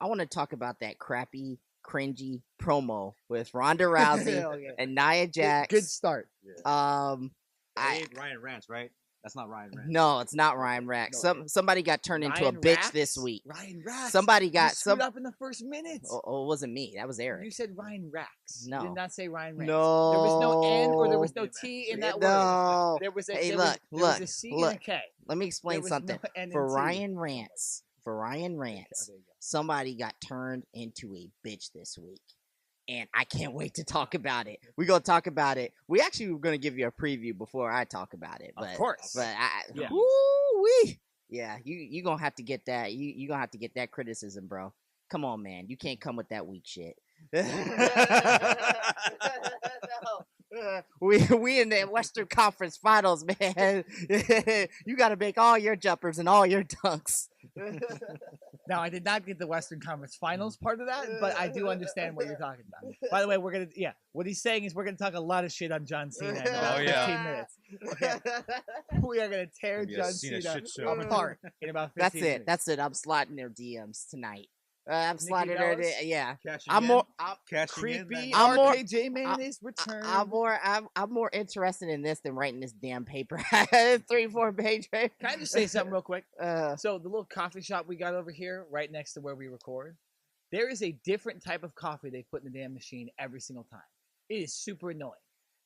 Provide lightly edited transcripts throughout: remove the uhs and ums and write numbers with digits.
I want to talk about that crappy, cringy promo with Ronda Rousey and Nia Jax. Good start. Yeah. Ryan Rance, right? That's not Ryan Rance. No, it's not Ryan Rax. No. Somebody got turned into a Ryan bitch Rax? this week. Ryan Rax. Somebody You got screwed up in the first minute. Oh, it wasn't me. That was Eric. You said Ryan Rax. No. You did not say Ryan Rax. No. There was no N or there was no T in that word. No. There was a, Hey, there look, was, look, there was a C look. and a K. Let me explain There was something. no N and For T. Ryan Rance, there you go. somebody got turned into a bitch this week. And I can't wait to talk about it. We're going to talk about it. We actually were going to give you a preview before I talk about it. But, Of course. But Yeah. woo-wee. Yeah, you going to have to get that. You going to have to get that criticism, bro. Come on, man. You can't come with that weak shit. We in the Western Conference Finals, man. You got to make all your jumpers and all your dunks. Now, I did not get the Western Conference Finals part of that, but I do understand what you're talking about. By the way, what he's saying is we're going to talk a lot of shit on John Cena in about 15 minutes. Okay? We are going to tear John Cena apart in about 15 minutes. That's it. I'm sliding their DMs tonight. I'm sliding their yeah. Creepy RKJ Man is returned. I'm more interested in this than writing this damn paper. 3-4 page paper. Can I just say something real quick? So the little coffee shop we got over here, right next to where we record, there is a different type of coffee they put in the damn machine every single time. It is super annoying.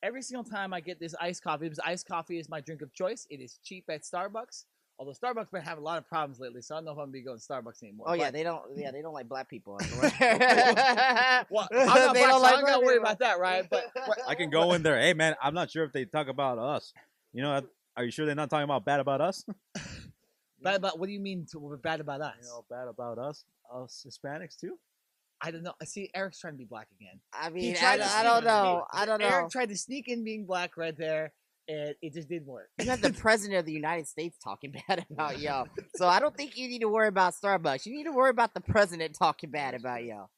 Every single time I get this iced coffee, because iced coffee is my drink of choice. It is cheap at Starbucks. Although Starbucks been having a lot of problems lately, so I don't know if I'm gonna be going to Starbucks anymore. Oh yeah, they don't like black people. Well, I'm not black, so I don't gotta worry about that, right? But I can go in there. Hey man, I'm not sure if they talk about us. You know, are you sure they're not talking about bad about us? Bad about what do you mean? Bad about us? You know, bad about us Hispanics too. I don't know. I see Eric's trying to be black again. I mean, I don't know. Eric tried to sneak in being black right there. And it just didn't work. You had the president of the United States talking bad about y'all. So I don't think you need to worry about Starbucks. You need to worry about the president talking bad about y'all.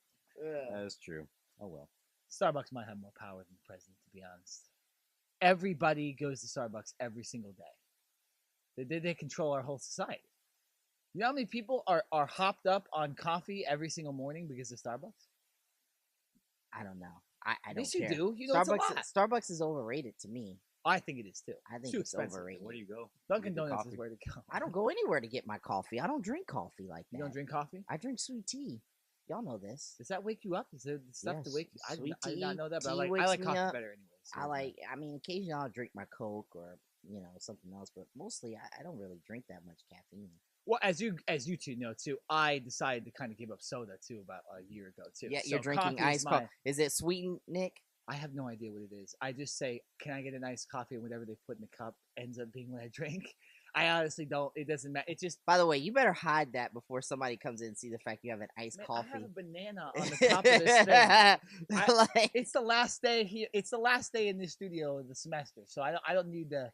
That is true. Oh, well. Starbucks might have more power than the president, to be honest. Everybody goes to Starbucks every single day. They control our whole society. You know how many people are hopped up on coffee every single morning because of Starbucks? I don't know. I don't yes, care. You do. You know, Starbucks is overrated to me. I think it is too. I think too it's expensive. overrated. Where do you go? Dunkin' Donuts is where to go. I don't go anywhere to get my coffee. I don't drink coffee like that. You don't drink coffee? I drink sweet tea. Y'all know this. Does that wake you up? Is there stuff to wake you? I did not know that, but I like coffee better anyways. I mean, occasionally I'll drink my Coke or something else, but mostly I don't really drink that much caffeine. Well, as you two know too, I decided to kind of give up soda too about a year ago too. Yeah, you're drinking iced coffee. Is it sweetened, Nick? I have no idea what it is. I just say, can I get an iced coffee? And whatever they put in the cup ends up being what I drink. I honestly don't. It doesn't matter. It just. By the way, you better hide that before somebody comes in and see the fact you have an iced coffee. I have a banana on the top of this thing. It's the last day here. It's the last day in this studio of the semester, so I don't need to,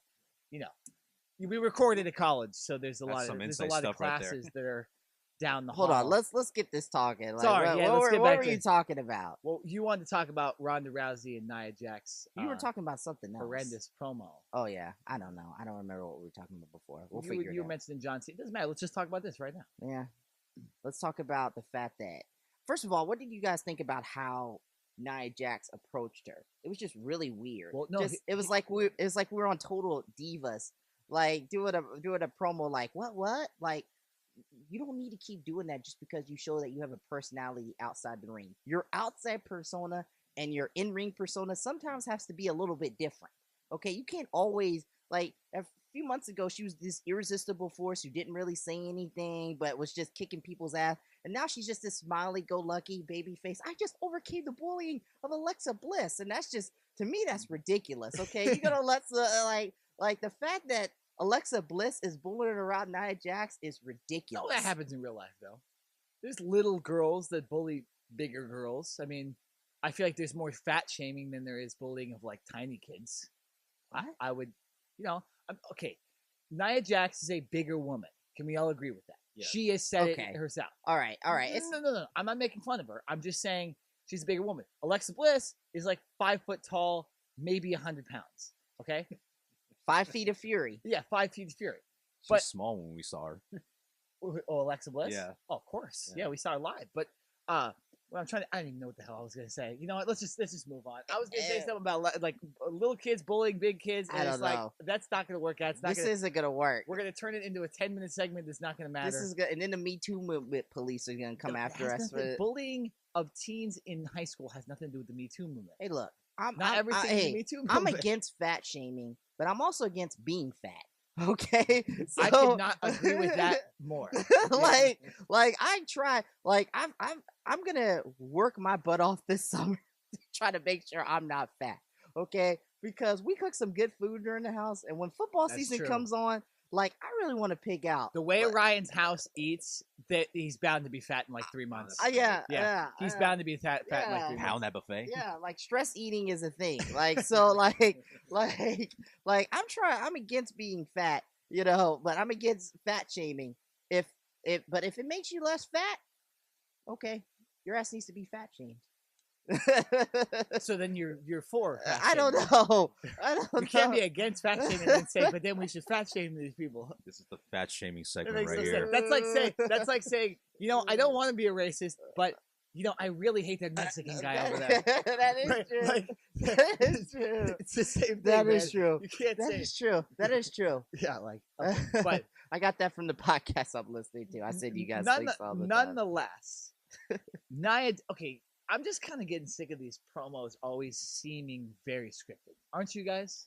we recorded at college, so there's a lot of classes that are down the hall. Hold on, let's get this talking. Like, Sorry, what were you talking about? Well, you wanted to talk about Ronda Rousey and Nia Jax. You were talking about something else. Horrendous promo. Oh yeah, I don't know. I don't remember what we were talking about before. We'll figure it out. You were mentioning John Cena. It doesn't matter. Let's just talk about this right now. Yeah, let's talk about the fact that first of all, what did you guys think about how Nia Jax approached her? It was just really weird. Well, no, it was like we were on Total Divas, like doing a promo. Like what? Like, you don't need to keep doing that just because you show that you have a personality outside the ring. Your outside persona and your in-ring persona sometimes has to be a little bit different. Okay, you can't always, like, a few months ago, she was this irresistible force who didn't really say anything, but was just kicking people's ass. And now she's just this smiley-go-lucky baby face. I just overcame the bullying of Alexa Bliss. And that's just, to me, that's ridiculous. Okay, you're going to Alexa, like the fact that Alexa Bliss is bullying around Nia Jax is ridiculous. No, that happens in real life, though. There's little girls that bully bigger girls. I mean, I feel like there's more fat shaming than there is bullying of, like, tiny kids. I would, okay. Nia Jax is a bigger woman. Can we all agree with that? Yeah. She has said it herself. All right. No. I'm not making fun of her. I'm just saying she's a bigger woman. Alexa Bliss is like 5 foot tall, maybe 100 pounds. Okay? 5 feet of fury. Yeah, 5 feet of fury. She's small when we saw her. Oh, Alexa Bliss. Yeah. Oh, of course. Yeah. Yeah, we saw her live. But well, I don't even know what the hell I was gonna say. You know what? Let's just move on. I was gonna say something about like little kids bullying big kids, and I it's don't like know. that's not gonna work out. It's not This gonna. isn't gonna work. We're gonna turn it into a 10-minute segment that's not gonna matter. This is good, and then the Me Too movement police are gonna come after us. Bullying of teens in high school has nothing to do with the Me Too movement. Hey, look, Me Too movement. I'm against fat shaming, but I'm also against being fat. Okay, so, I could not agree with that more. like I try, like I'm gonna work my butt off this summer to try to make sure I'm not fat. Okay, because we cook some good food during the house, and when football season comes on, like I really want to pig out. The way Ryan's house eats, that he's bound to be fat in like 3 months. Yeah. He's bound to be fat in like 3 months. Pound that buffet. Yeah, like stress eating is a thing. Like so, like I'm against being fat, you know, but I'm against fat shaming. If it makes you less fat, okay, your ass needs to be fat shamed. So then you're for fat I don't shaming. know. You can't be against fat shaming and say, but then we should fat shame these people. This is the fat shaming That segment makes right no here. sense. That's like saying, you know, I don't want to be a racist, but you know, I really hate that Mexican guy over there. That is Right, true. like, That is true. It's the same thing. That man. is true. You can't That say. is true. That is true. Yeah, like, okay. But I got that from the podcast I'm listening to. I said you guys think all the time. nonetheless, Nia. Okay, I'm just kind of getting sick of these promos always seeming very scripted. Aren't you guys?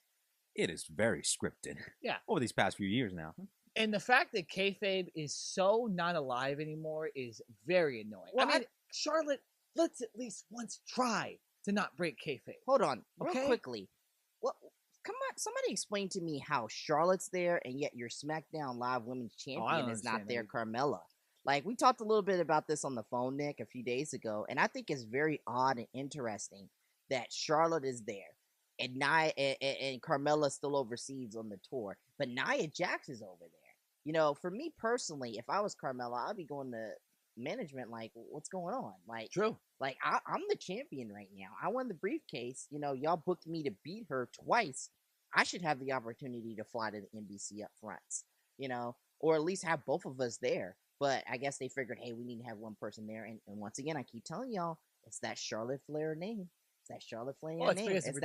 It is very scripted. Yeah. Over these past few years now. And the fact that kayfabe is so not alive anymore is very annoying. Well, I mean, Charlotte, let's at least once try to not break kayfabe. Hold on, real Okay. quickly. What? Come on, somebody explain to me how Charlotte's there and yet your SmackDown Live Women's Champion is not there, Carmella. Like we talked a little bit about this on the phone, Nick, a few days ago, and I think it's very odd and interesting that Charlotte is there and Nia and Carmella still overseas on the tour, but Nia Jax is over there. You know, for me personally, if I was Carmella, I'd be going to management like, what's going on? Like, True. Like I'm the champion right now. I won the briefcase. You know, y'all booked me to beat her twice. I should have the opportunity to fly to the NBC Upfronts. You know, or at least have both of us there. But I guess they figured, hey, we need to have one person there. And once again, I keep telling y'all, it's that Charlotte Flair name. It's that Charlotte Flair name. It's It's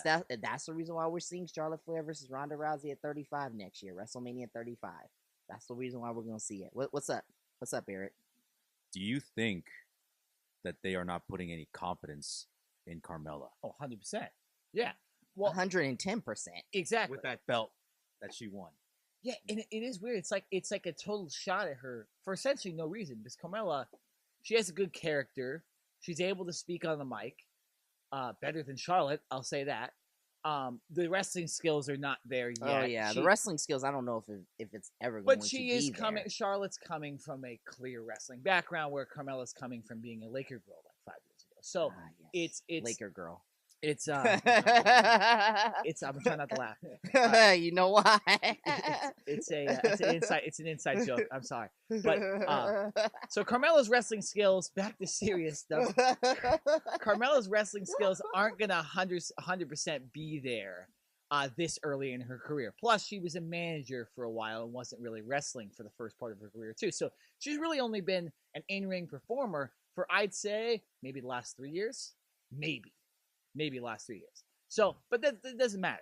that. that. That's the reason why we're seeing Charlotte Flair versus Ronda Rousey at 35 next year, WrestleMania 35. That's the reason why we're gonna see it. What's up? What's up, Eric? Do you think that they are not putting any confidence in Carmella? Oh, 100%. Yeah. Well, 110%. exactly. With that belt that she won. Yeah, and it is weird. It's like a total shot at her for essentially no reason. Because Carmella, she has a good character. She's able to speak on the mic, better than Charlotte. I'll say that. The wrestling skills are not there yet. Oh yeah, the wrestling skills. I don't know if it's ever going to be there. But she is coming. Charlotte's coming from a clear wrestling background, where Carmella's coming from being a Laker girl like 5 years ago. So yes. it's Laker girl. It's I'm trying not to laugh. You know why? It's an inside joke. I'm sorry, but so Carmella's wrestling skills. Back to serious stuff. Carmella's wrestling skills aren't gonna 100% be there this early in her career. Plus, she was a manager for a while and wasn't really wrestling for the first part of her career too. So she's really only been an in-ring performer for, I'd say, maybe the last 3 years, maybe last 3 years. So, but that doesn't matter.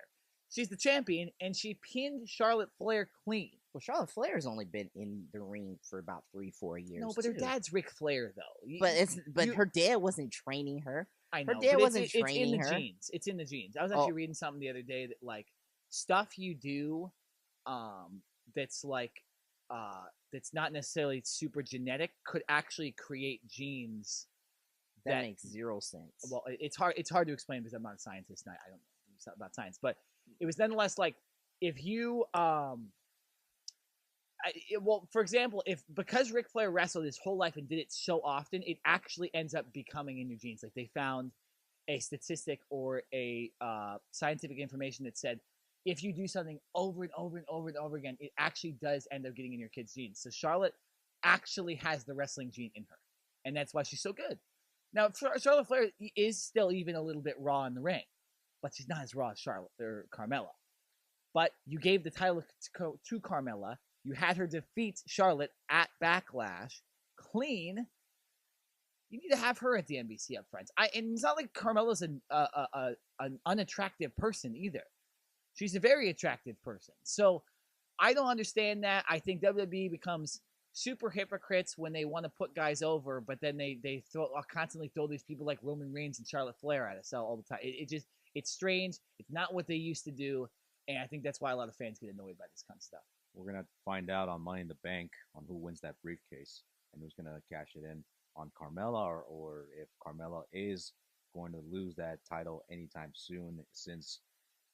She's the champion, and she pinned Charlotte Flair clean. Well, Charlotte Flair's only been in the ring for about 3-4 years. No, but her dad's Ric Flair, though. But her dad wasn't training her. I know. Her dad wasn't training her. her. It's in the genes. I was actually reading something the other day that like stuff you do, that's like that's not necessarily super genetic could actually create genes. That makes zero sense. Well, it's hard to explain because I'm not a scientist and I don't know about science, but it was nonetheless like if you for example, because Ric Flair wrestled his whole life and did it so often, it actually ends up becoming in your genes. Like they found a statistic or a scientific information that said if you do something over and over and over and over again, it actually does end up getting in your kid's genes. So Charlotte actually has the wrestling gene in her, and that's why she's so good. Now, Charlotte Flair is still even a little bit raw in the ring, but she's not as raw as Charlotte or Carmella. But you gave the title to Carmella. You had her defeat Charlotte at Backlash clean. You need to have her at the NBC Upfront. And it's not like Carmella's an unattractive person either. She's a very attractive person. So I don't understand that. I think WWE becomes super hypocrites when they want to put guys over, but then they constantly throw these people like Roman Reigns and Charlotte Flair at us all the time. It's strange. It's not what they used to do, and I think that's why a lot of fans get annoyed by this kind of stuff. We're gonna find out on Money in the Bank on who wins that briefcase and who's gonna cash it in on Carmella, or if Carmella is going to lose that title anytime soon, since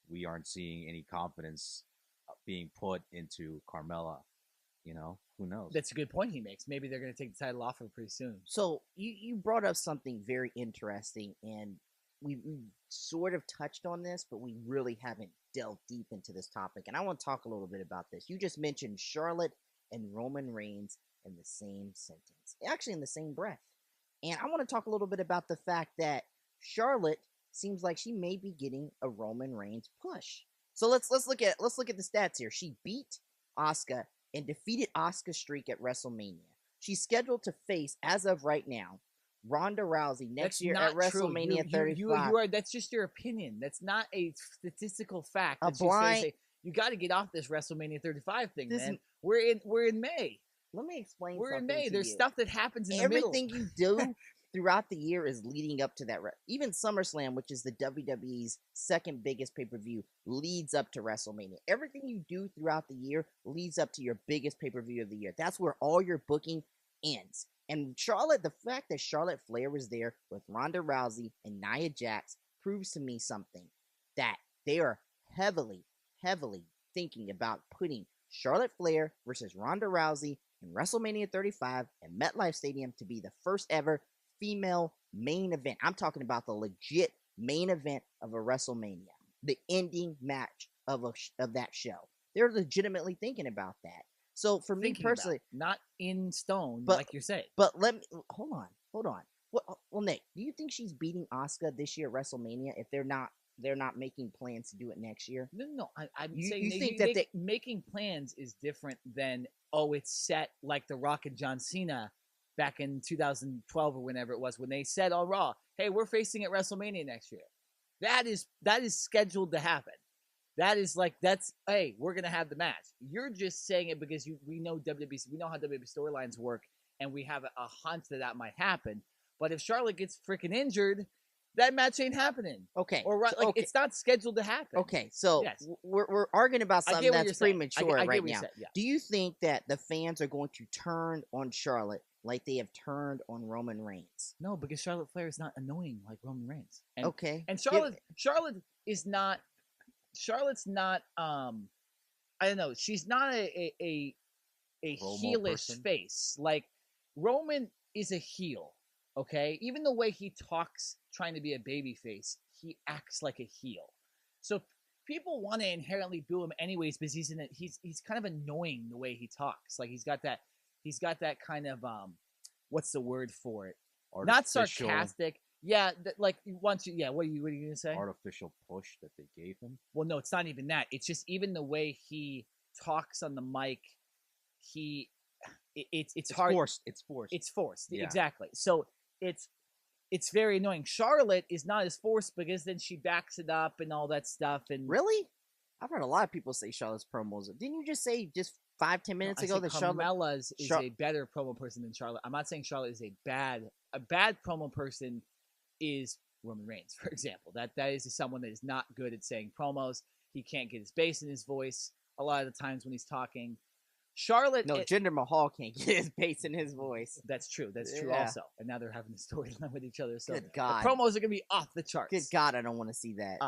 we aren't seeing any confidence being put into Carmella. Who knows? That's a good point he makes. Maybe they're going to take the title off her pretty soon. So you brought up something very interesting, and we sort of touched on this, but we really haven't delved deep into this topic. And I want to talk a little bit about this. You just mentioned Charlotte and Roman Reigns in the same sentence, actually in the same breath. And I want to talk a little bit about the fact that Charlotte seems like she may be getting a Roman Reigns push. So let's look at the stats here. She beat Asuka and defeated Asuka's streak at WrestleMania. She's scheduled to face, as of right now, Ronda Rousey next year at WrestleMania 35. That's just your opinion. That's not a statistical fact. You got to get off this WrestleMania 35 thing, man. We're in May. Let me explain. We're in May. There's stuff that happens in the middle. Everything you do throughout the year is leading up to that. Even SummerSlam, which is the WWE's second biggest pay-per-view, leads up to WrestleMania. Everything you do throughout the year leads up to your biggest pay-per-view of the year. That's where all your booking ends. And Charlotte, the fact that Charlotte Flair was there with Ronda Rousey and Nia Jax proves to me something, that they are heavily, heavily thinking about putting Charlotte Flair versus Ronda Rousey in WrestleMania 35 at MetLife Stadium to be the first ever female main event. I'm talking about the legit main event of a WrestleMania, the ending match of that show. They're legitimately thinking about that. So for me personally, not in stone, like you're saying. But hold on. Well, Nick, do you think she's beating Asuka this year at WrestleMania if they're not making plans to do it next year? No. I'm saying making plans is different than it's set like The Rock and John Cena back in 2012 or whenever it was, when they said on Raw, "Hey, we're facing at WrestleMania next year." That is scheduled to happen. Hey, we're gonna have the match. You're just saying it because we know WWE, we know how WWE storylines work, and we have a hunch that might happen. But if Charlotte gets freaking injured, that match ain't happening. Okay. It's not scheduled to happen. Okay, so yes. we're arguing about something that's premature right now. Yeah. Do you think that the fans are going to turn on Charlotte like they have turned on Roman Reigns? No, because Charlotte Flair is not annoying like Roman Reigns. And Charlotte's not I don't know, she's not a heelish face. Like Roman is a heel. Okay, even the way he talks, trying to be a baby face, he acts like a heel. So people want to inherently boo him anyways, because he's kind of annoying the way he talks. Like he's got that kind of what's the word for it? Artificial. Not sarcastic. Yeah, what are you gonna say? Artificial push that they gave him. Well, no, it's not even that. It's just even the way he talks on the mic. It's hard. It's forced. It's forced. Yeah. Exactly. So it's very annoying. Charlotte is not as forced because then she backs it up and all that stuff. And really, I've heard a lot of people say Charlotte's promos. Didn't you just say 5-10 minutes ago that Carmella's is a better promo person than Charlotte? I'm not saying Charlotte is a bad promo person. Is Roman Reigns, for example. That is someone that is not good at saying promos. He can't get his bass in his voice a lot of the times when he's talking. Charlotte... No, Jinder Mahal can't get his bass in his voice. That's true. That's true also. And now they're having a storyline with each other. So good God. The promos are going to be off the charts. Good God, I don't want to see that.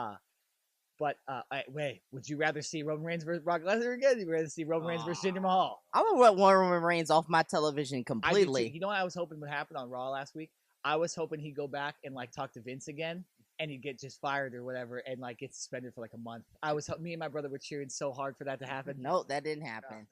Wait, would you rather see Roman Reigns versus Brock Lesnar again? Would you rather see Roman Reigns versus Jinder Mahal? I'm going to let Roman Reigns off my television completely. You know what I was hoping would happen on Raw last week? I was hoping he'd go back and talk to Vince again, and he'd get just fired or whatever, and get suspended for a month. Me and my brother were cheering so hard for that to happen. No, that didn't happen.